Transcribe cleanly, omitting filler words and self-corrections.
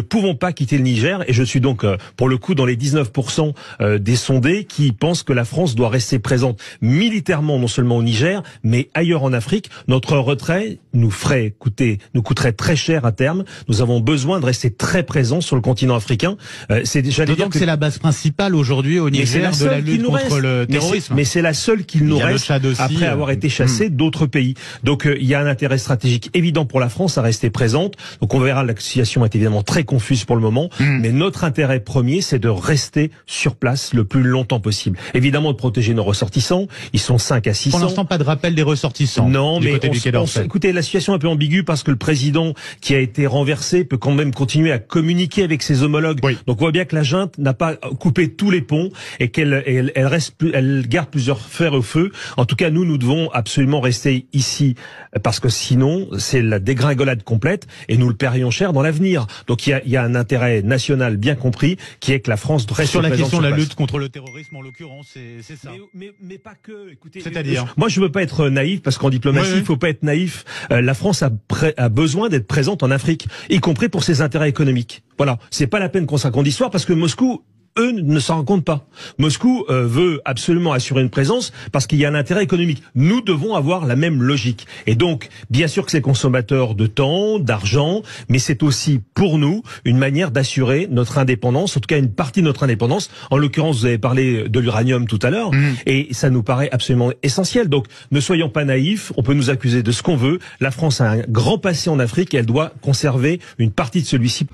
ne pouvons pas quitter le Niger et je suis donc, pour le coup, dans les 19% des sondés qui pensent que la France doit rester présente militairement, non seulement au Niger, mais ailleurs en Afrique. Notre retrait nous coûterait très cher à terme. Nous avons besoin de rester très présents sur le continent africain. Donc c'est la base principale aujourd'hui au Niger de la lutte contre le terrorisme. Mais c'est la seule qu'il nous reste après avoir été chassé d'autres pays. Donc il y a un intérêt stratégique évident pour la France à rester présente. Donc on verra, la situation est évidemment très confuse pour le moment, mais notre intérêt premier, c'est de rester sur place le plus longtemps possible. Évidemment de protéger nos ressortissants, ils sont 5 à 600. Pour l'instant, pas de rappel des ressortissants. Non, mais écoutez, la situation est un peu ambiguë parce que le président qui a été renversé peut quand même continuer à communiquer avec ses homologues. Oui. Donc on voit bien que la junte n'a pas coupé tous les ponts et qu'elle garde plusieurs fers au feu. En tout cas, nous devons absolument rester ici parce que sinon, c'est la dégringolade complète et nous le paierions cher dans l'avenir. Donc il y a un intérêt national bien compris qui est que la France reste sur la question de la place. lutte contre le terrorisme en l'occurrence, c'est ça. Mais pas que. Écoutez, c'est-à-dire, moi je veux pas être naïf parce qu'en diplomatie, il faut pas être naïf. La France a besoin d'être présente en Afrique, y compris pour ses intérêts économiques. Voilà, c'est pas la peine qu'on se raconte d'histoire parce que Moscou, eux, ne s'en rendent compte pas. Moscou veut absolument assurer une présence parce qu'il y a un intérêt économique. Nous devons avoir la même logique. Et donc, bien sûr que c'est consommateur de temps, d'argent, mais c'est aussi pour nous une manière d'assurer notre indépendance, en tout cas une partie de notre indépendance. En l'occurrence, vous avez parlé de l'uranium tout à l'heure, et ça nous paraît absolument essentiel. Donc, ne soyons pas naïfs, on peut nous accuser de ce qu'on veut. La France a un grand passé en Afrique et elle doit conserver une partie de celui-ci.